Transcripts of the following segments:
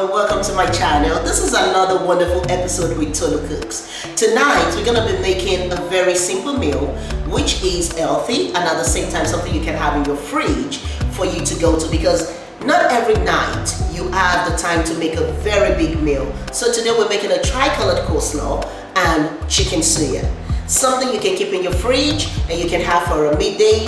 and welcome to my channel. This is another wonderful episode with Tolu Cooks. Tonight we're going to be making a very simple meal which is healthy and at the same time something you can have in your fridge for you to go to, because not every night you have the time to make a very big meal. So today we're making a tricolored coleslaw and chicken suya. Something you can keep in your fridge and you can have for a midday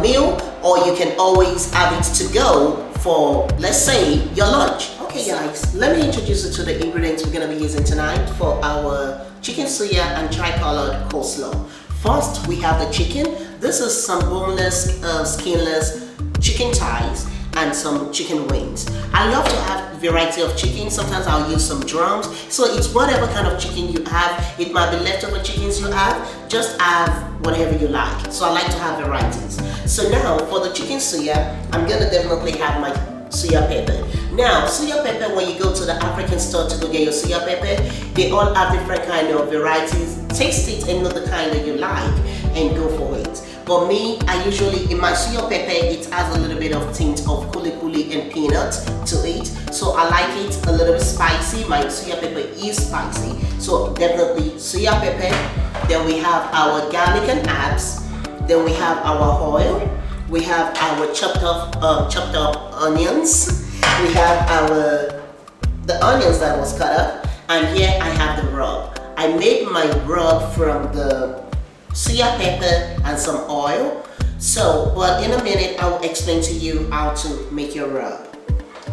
meal, or you can always have it to go for, let's say, your lunch. Okay guys, let me introduce you to the ingredients we're going to be using tonight for our chicken suya and tricolored coleslaw. First, we have the chicken. This is some boneless, skinless chicken thighs and some chicken wings. I love to have a variety of chicken. Sometimes I'll use some drums. So it's whatever kind of chicken you have. It might be leftover chickens you have. Just have whatever you like. So I like to have varieties. So now for the chicken suya, I'm gonna definitely have my suya pepper. Now, suya pepper, when you go to the African store to go get your suya pepper, they all have different kind of varieties. Taste it and know the kind that you like and go for it. But me, I usually, in my suya pepper, it has a little bit of tint of kuli and peanut to it. So I like it a little bit spicy. My suya pepper is spicy. So definitely suya pepper. Then we have our garlic and herbs. Then we have our oil. We have our chopped up onions. We have the onions that was cut up. And here I have the rub. I made my rub from the suya pepper and some oil. So, but in a minute I will explain to you how to make your rub.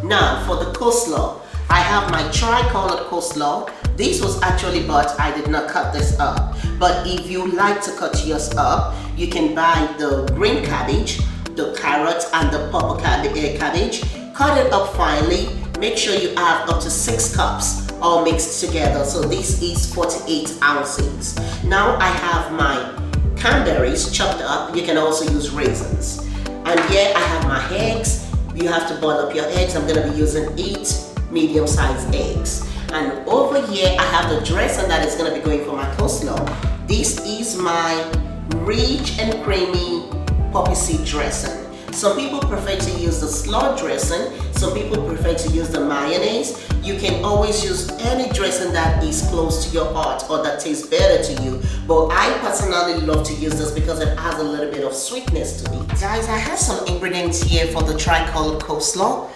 Now for the coleslaw, I have my tricolored coleslaw. This was actually bought, I did not cut this up. But if you like to cut yours up, you can buy the green cabbage, the carrot and the purple cabbage. Cut it up finely. Make sure you have up to 6 cups all mixed together. So this is 48 ounces. Now I have my cranberries chopped up. You can also use raisins. And here I have my eggs. You have to boil up your eggs. I'm going to be using 8 medium-sized eggs. And over here I have the dressing that is going to be going for my coleslaw. This is my rich and creamy poppy seed dressing. Some people prefer to use the slaw dressing. Some people prefer to use the mayonnaise. You can always use any dressing that is close to your heart or that tastes better to you. But I personally love to use this because it has a little bit of sweetness to it. Guys, I have some ingredients here for the tricolored coleslaw.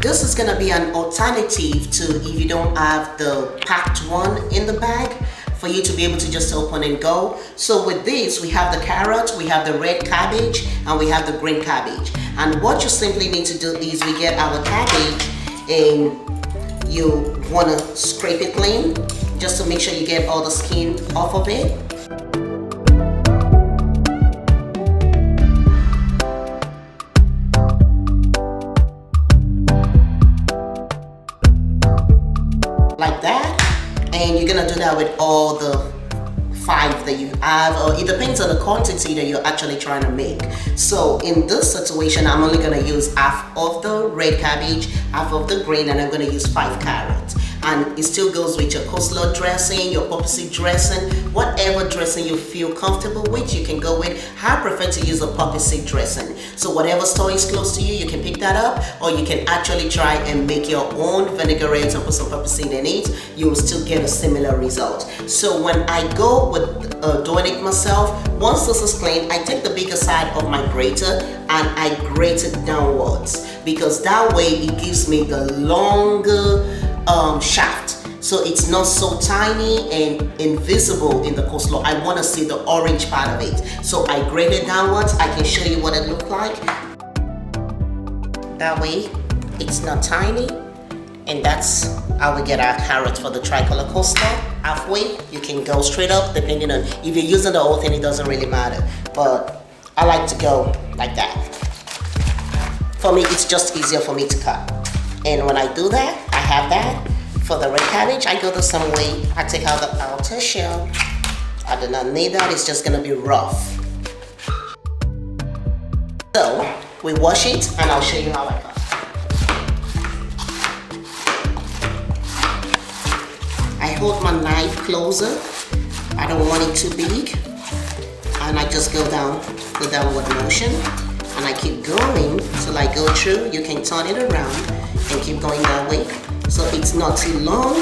This is going to be an alternative to if you don't have the packed one in the bag, for you to be able to just open and go. So with this, we have the carrot, we have the red cabbage, and we have the green cabbage. And what you simply need to do is we get our cabbage and you want to scrape it clean just to make sure you get all the skin off of it. Like that. And you're gonna do that with all the 5 that you have, or it depends on the quantity that you're actually trying to make. So in this situation, I'm only gonna use half of the red cabbage, half of the green, and I'm gonna use 5 carrots. And it still goes with your coleslaw dressing, your poppy seed dressing, whatever dressing you feel comfortable with, you can go with. I prefer to use a poppy seed dressing. So whatever store is close to you, you can pick that up, or you can actually try and make your own vinaigrette and put some poppy seed in it. You will still get a similar result. So when I go with doing it myself, once this is clean, I take the bigger side of my grater and I grate it downwards, because that way it gives me the longer shaft, so it's not so tiny and invisible in the coleslaw. I want to see the orange part of it, so I grate it downwards. I can show you what it looks like. That way it's not tiny, and that's how we get our carrots for the tricolored coleslaw. Halfway, you can go straight up, depending on if you're using the whole thing, it doesn't really matter, but I like to go like that. For me, it's just easier for me to cut. And when I do that, I have that. For the red cabbage, I go the same way. I take out the outer shell. I do not need that, it's just gonna be rough. So, we wash it and I'll show you how I cut. I hold my knife closer. I don't want it too big. And I just go down the downward motion. And I keep going till I go through. You can turn it around and keep going that way not too long,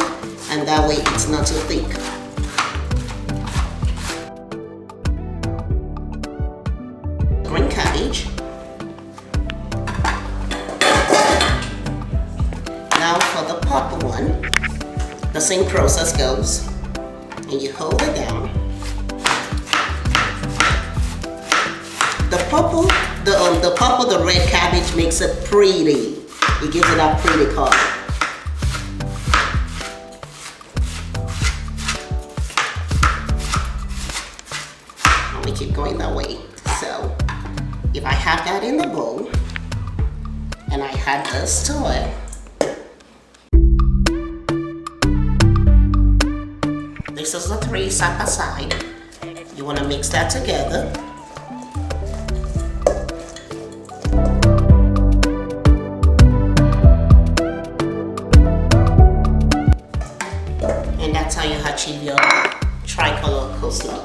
and that way it's not too thick. Green cabbage. Now for the purple one, the same process goes, and you hold it down. The red cabbage makes it pretty. It gives it a pretty color. Let me keep going that way. So, if I have that in the bowl, and I add this to it, this is the three side by side. You want to mix that together. And that's how you achieve your tricolor coleslaw.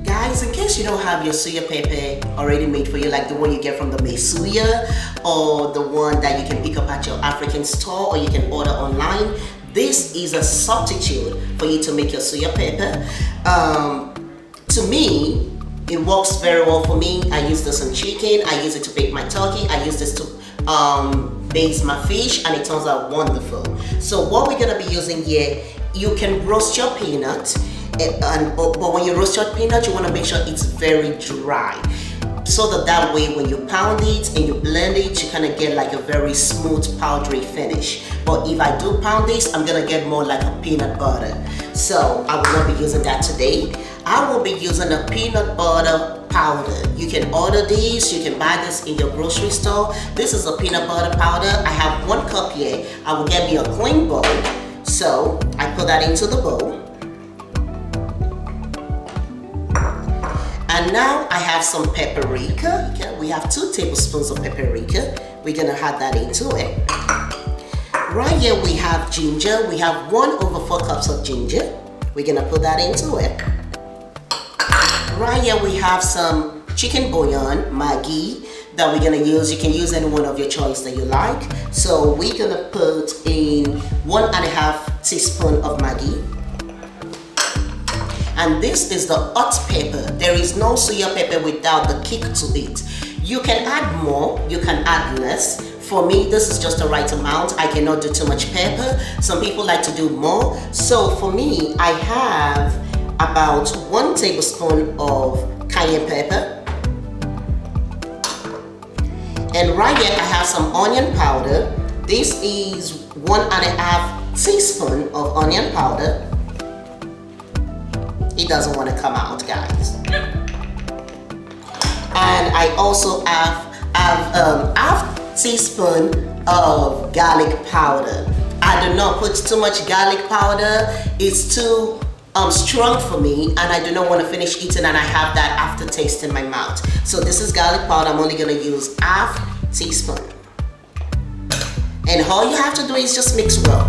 Guys, in case you don't have your suya pepe already made for you, like the one you get from the Suya, or the one that you can pick up at your African store, or you can order online, this is a substitute for you to make your suya pepe. To me, it works very well for me. I use this on chicken, I use it to bake my turkey, I use this to baste my fish, and it turns out wonderful. So what we're gonna be using here, you can roast your peanut, but when you roast your peanut, you wanna make sure it's very dry, so that way when you pound it and you blend it, you kind of get like a very smooth powdery finish. But if I do pound this, I'm gonna get more like a peanut butter. So I will not be using that today. I will be using a peanut butter powder. You can order this, you can buy this in your grocery store. This is a peanut butter powder. I have 1 cup here. I will get me a clean bowl. So I put that into the bowl. And now I have some paprika. We have 2 tablespoons of paprika. We're gonna add that into it. Right here we have ginger. We have 1/4 cups of ginger. We're gonna put that into it. Right here we have some chicken bouillon, Maggi, that we're gonna use. You can use any one of your choice that you like. So we're gonna put in 1.5 teaspoon of Maggi. And this is the hot pepper. There is no suya pepper without the kick to it. You can add more, you can add less. For me, this is just the right amount. I cannot do too much pepper. Some people like to do more. So for me, I have about 1 tablespoon of cayenne pepper. And right here, I have some onion powder. This is 1.5 teaspoon of onion powder. It doesn't want to come out, guys. And I also have half teaspoon of garlic powder. I do not put too much garlic powder. It's too strong for me, and I do not want to finish eating and I have that aftertaste in my mouth. So this is garlic powder. I'm only going to use half teaspoon. And all you have to do is just mix well.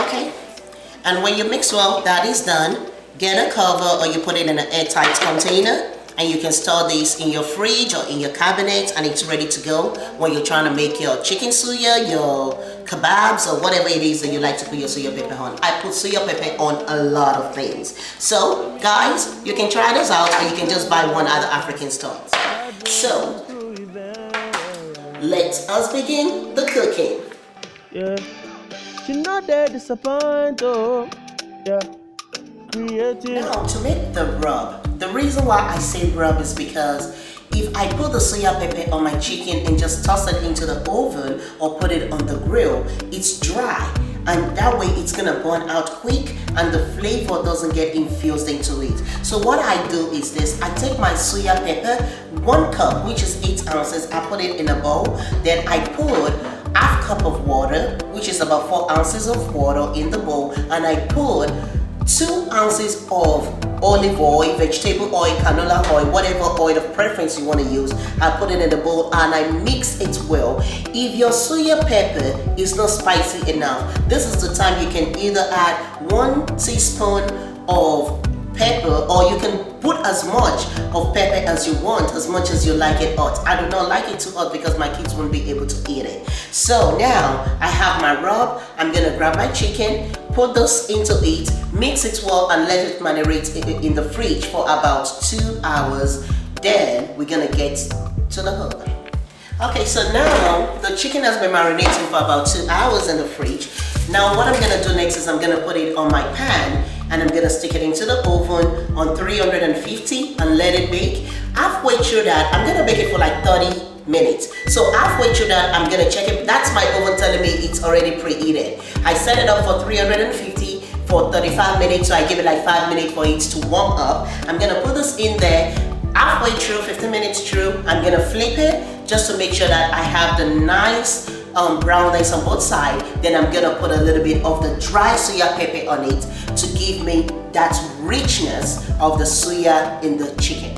Okay, and when you mix well, that is done. Get a cover, or you put it in an airtight container, and you can store this in your fridge or in your cabinet, and it's ready to go when you're trying to make your chicken suya, your kebabs, or whatever it is that you like to put your suya pepper on. I put suya pepper on a lot of things. So guys, you can try this out, or you can just buy one at the African stores. So let us begin the cooking. Yeah, she not that disappointed. Oh, yeah. Now to make the rub, the reason why I say rub is because if I put the suya pepper on my chicken and just toss it into the oven or put it on the grill, it's dry, and that way it's gonna burn out quick and the flavor doesn't get infused into it. So what I do is this: I take my suya pepper, 1 cup, which is 8 ounces, I put it in a bowl, then I put half cup of water, which is about 4 ounces of water, in the bowl, and I put 2 ounces of olive oil, vegetable oil, canola oil, whatever oil of preference you want to use. I put it in the bowl and I mix it well. If your suya pepper is not spicy enough, this is the time you can either add 1 teaspoon of pepper, or you can put as much of pepper as you want, as much as you like it hot. I do not like it too hot because my kids won't be able to eat it. So now I have my rub. I'm gonna grab my chicken, put this into it, mix it well, and let it marinate in the fridge for about 2 hours. Then we're gonna get to the hook. Okay, so now the chicken has been marinating for about 2 hours in the fridge. Now what I'm gonna do next is I'm gonna put it on my pan and I'm gonna stick it into the oven on 350 and let it bake. Halfway through that, I'm gonna bake it for like 30 minutes. So halfway through that, I'm gonna check it. That's my oven telling me it's already preheated. I set it up for 350 for 35 minutes, so I give it like 5 minutes for it to warm up. I'm gonna put this in there. Halfway through, 15 minutes through, I'm gonna flip it just to make sure that I have the nice brownness on both sides. Then I'm gonna put a little bit of the dry suya pepper on it to give me that richness of the suya in the chicken.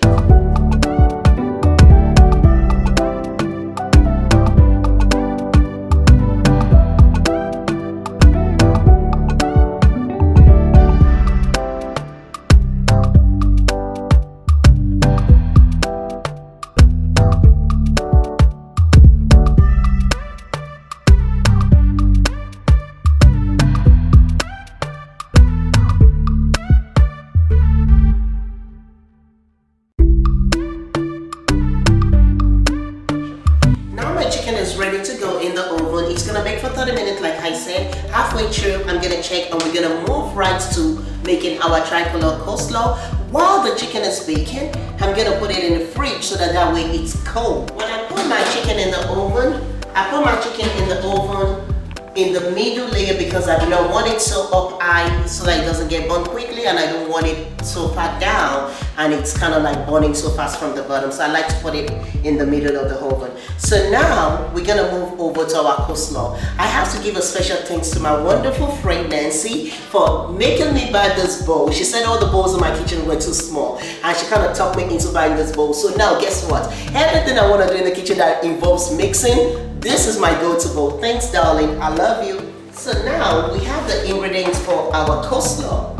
Ready to go in the oven. It's gonna bake for 30 minutes like I said. Halfway through, I'm gonna check and we're gonna move right to making our tricolor coleslaw. While the chicken is baking, I'm gonna put it in the fridge so that way it's cold. When I put my chicken in the oven, I put my chicken in the oven in the middle layer because I do not want it so up high so that it doesn't get burnt quickly, and I don't want it so far down and it's kind of like burning so fast from the bottom. So I like to put it in the middle of the oven. So now we're gonna move over to our coleslaw. I have to give a special thanks to my wonderful friend Nancy for making me buy this bowl. She said all the bowls in my kitchen were too small and she kind of talked me into buying this bowl. So now guess what? Everything I want to do in the kitchen that involves mixing, this is my go-to bowl. Thanks, darling. I love you. So now we have the ingredients for our coleslaw.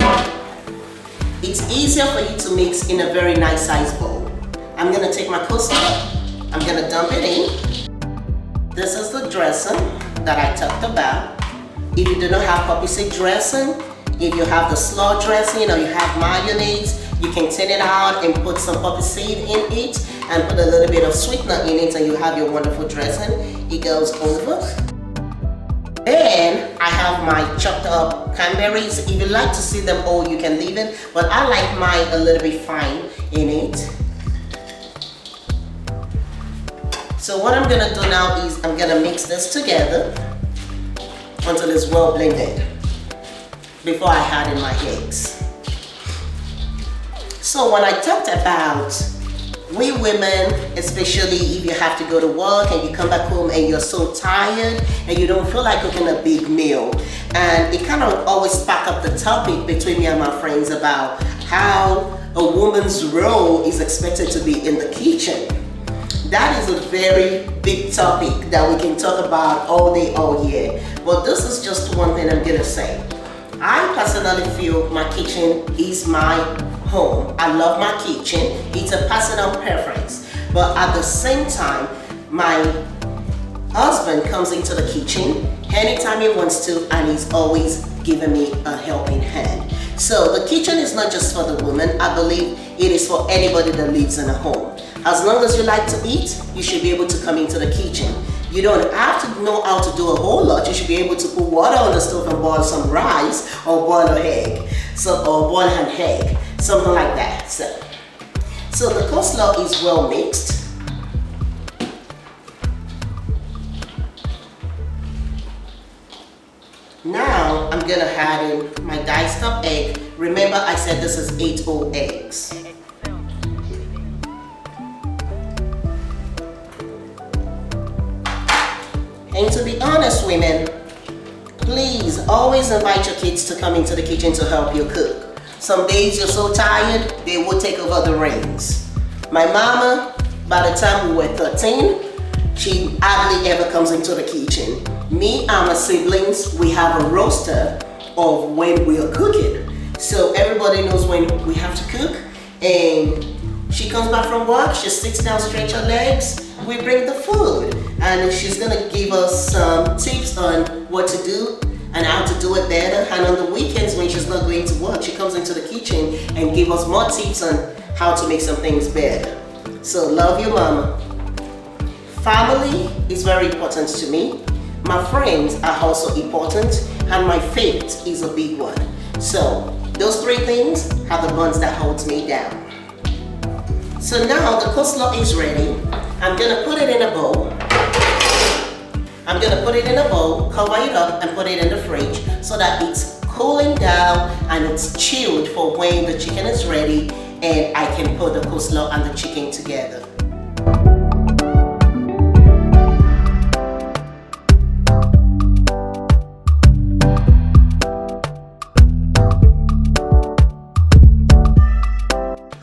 It's easier for you to mix in a very nice size bowl. I'm gonna take my coleslaw. I'm gonna dump it in. This is the dressing that I talked about. If you do not have poppy seed dressing, if you have the slaw dressing or you have mayonnaise, you can take it out and put some poppy seed in it and put a little bit of sweetener in it and you have your wonderful dressing. It goes over. Then I have my chopped up cranberries. If you like to see them all, you can leave it, but I like mine a little bit fine in it. So what I'm gonna do now is I'm gonna mix this together until it's well blended before I add in my eggs. So when I talked about we women, especially if you have to go to work and you come back home and you're so tired and you don't feel like cooking a big meal, and it kind of always spark up the topic between me and my friends about how a woman's role is expected to be in the kitchen. That is a very big topic that we can talk about all day, all year. But this is just one thing I'm gonna say. I personally feel my kitchen is my home. I love my kitchen. It's a personal preference. But at the same time, my husband comes into the kitchen anytime he wants to, and he's always giving me a helping hand. So the kitchen is not just for the woman. I believe it is for anybody that lives in a home. As long as you like to eat, you should be able to come into the kitchen. You don't have to know how to do a whole lot. You should be able to put water on the stove and boil some rice or boil an egg, or boil an egg, something like that. So the coleslaw is well mixed. Now I'm gonna add in my diced up egg. Remember I said this is 8 whole eggs. And to be honest, women, please always invite your kids to come into the kitchen to help you cook. Some days you're so tired, they will take over the reins. My mama, by the time we were 13, she hardly ever comes into the kitchen. Me and my siblings, we have a roster of when we are cooking. So everybody everybody knows when we have to cook, and she comes back from work, she sits down, stretch her legs, we bring the food, and she's gonna give us some tips on what to do and how to do it better. And on the weekends when she's not going to work, she comes into the kitchen and give us more tips on how to make some things better. So love you, mama. Family is very important to me. My friends are also important, and my faith is a big one. So those three things are the bonds that holds me down. So now the coleslaw is ready. I'm gonna put it in a bowl. Cover it up and put it in the fridge so that it's cooling down and it's chilled for when the chicken is ready and I can put the coleslaw and the chicken together.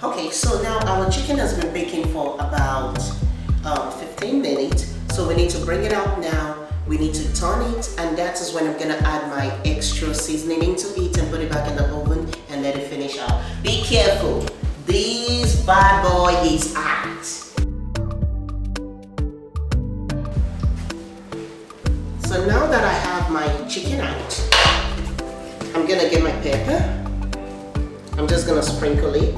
Okay, so now our chicken has been baking for about 15 minutes. So we need to bring it out now. We need to turn it, and that is when I'm gonna add my extra seasoning into it and put it back in the oven and let it finish out. Be careful, this bad boy is hot. So now that I have my chicken out, I'm gonna get my pepper. I'm just gonna sprinkle it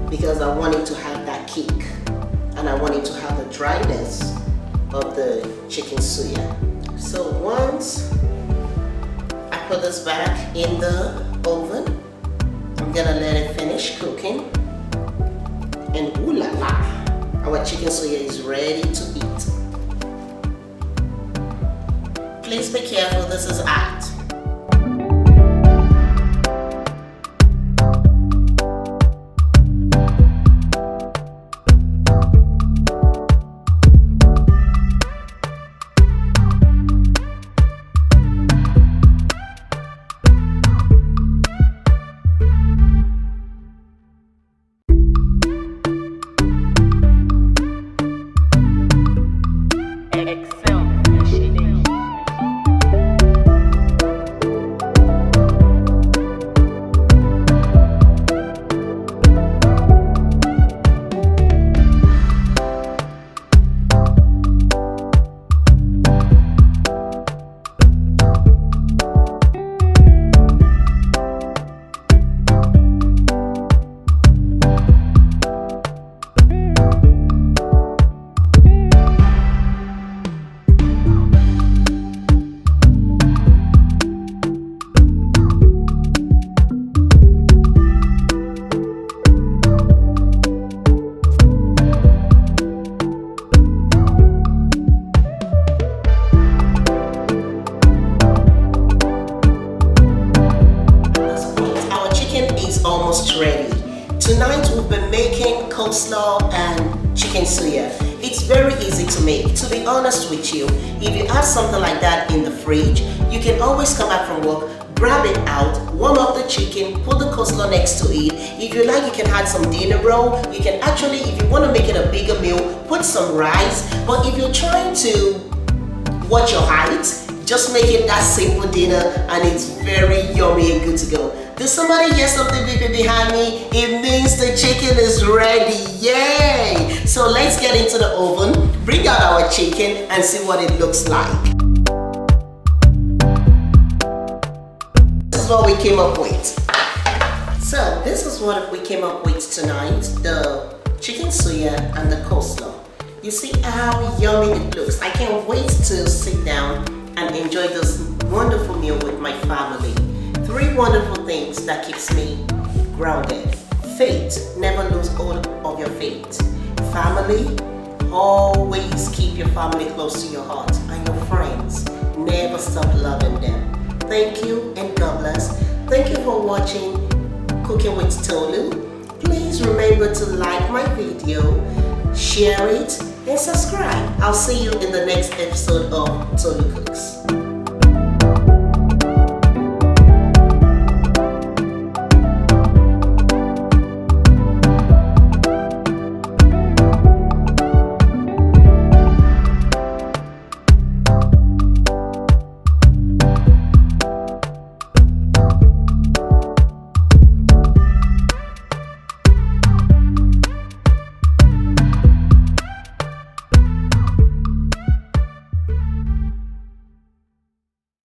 because I want it to have that kick. And I want it to have the dryness of the chicken suya. So once I put this back in the oven, I'm gonna let it finish cooking. And ooh la la, our chicken suya is ready to eat. Please be careful, this is hot. Ready. Tonight we've been making coleslaw and chicken suya. It's very easy to make. To be honest with you, if you have something like that in the fridge, you can always come back from work, grab it out, warm up the chicken, put the coleslaw next to it. If you like, you can add some dinner roll. You can actually, if you want to make it a bigger meal, put some rice. But if you're trying to watch your height, just make it that simple dinner and it's very yummy and good to go. Does somebody hear something big behind me? It means the chicken is ready. Yay! So let's get into the oven, bring out our chicken and see what it looks like. This is what we came up with. So this is what we came up with tonight. The chicken suya and the coleslaw. You see how yummy it looks. I can't wait to sit down and enjoy this wonderful meal with my family. 3 wonderful things that keeps me grounded. Faith, never lose hold of your faith. Family, always keep your family close to your heart. And your friends, never stop loving them. Thank you and God bless. Thank you for watching Cooking with Tolu. Please remember to like my video, share it, and subscribe. I'll see you in the next episode of Tolu Cooks.